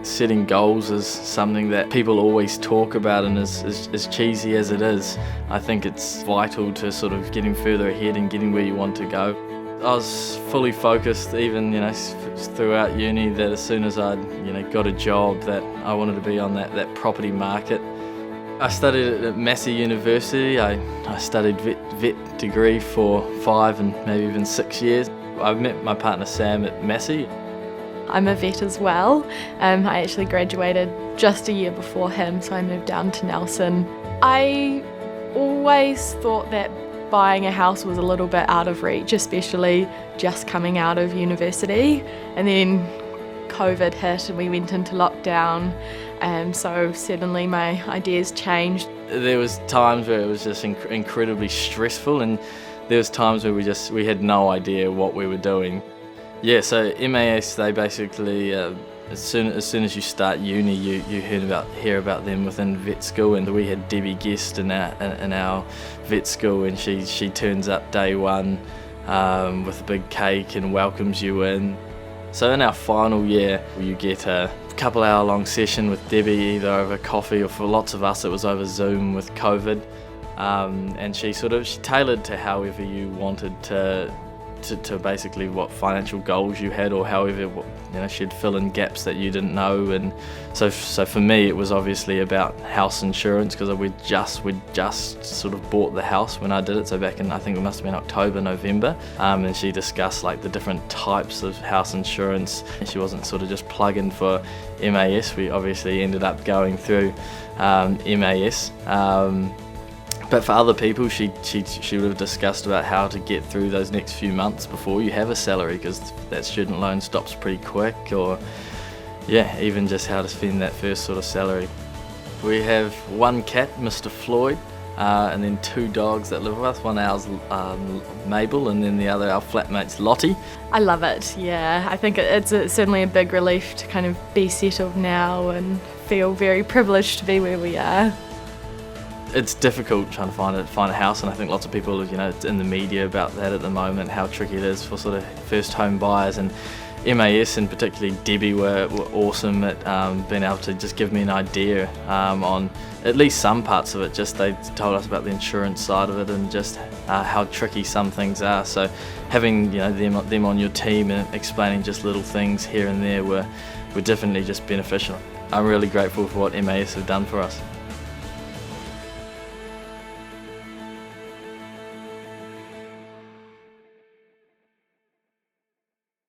Setting goals is something that people always talk about, and as cheesy as it is, I think it's vital to sort of getting further ahead and getting where you want to go. I was fully focused even, throughout uni, that as soon as I'd, got a job, that I wanted to be on that property market. I studied at Massey University. I studied vet degree for 5 and maybe even 6 years. I met my partner Sam at Massey. I'm a vet as well. I actually graduated just a year before him, so I moved down to Nelson. I always thought that buying a house was a little bit out of reach, especially just coming out of university. And then COVID hit and we went into lockdown, so suddenly my ideas changed. There was times where it was just incredibly stressful, and there was times where we had no idea what we were doing. Yeah, so MAS, they basically, as soon as you start uni, you hear about them within vet school, and we had Debbie Guest in our vet school, and she turns up day one with a big cake and welcomes you in. So in our final year, you get a couple hour long session with Debbie, either over coffee, or for lots of us it was over Zoom with COVID, and she tailored to however you wanted to basically what financial goals you had, or however she'd fill in gaps that you didn't know. And so for me it was obviously about house insurance, because we'd just sort of bought the house when I did it, so back in, I think it must have been October, November, and she discussed like the different types of house insurance. She wasn't sort of just plugging for MAS. We obviously ended up going through MAS. But for other people, she would have discussed about how to get through those next few months before you have a salary, because that student loan stops pretty quick, or even just how to spend that first sort of salary. We have one cat, Mr. Floyd, and then 2 dogs that live with us. One ours, Mabel, and then the other our flatmate's Lottie. I love it, yeah. I think it's certainly a big relief to kind of be settled now and feel very privileged to be where we are. It's difficult trying to find a house, and I think lots of people, it's in the media about that at the moment, how tricky it is for sort of first home buyers. And MAS, and particularly Debbie, were awesome at being able to just give me an idea on at least some parts of it. Just they told us about the insurance side of it, and just how tricky some things are. So having them on your team and explaining just little things here and there were definitely just beneficial. I'm really grateful for what MAS have done for us.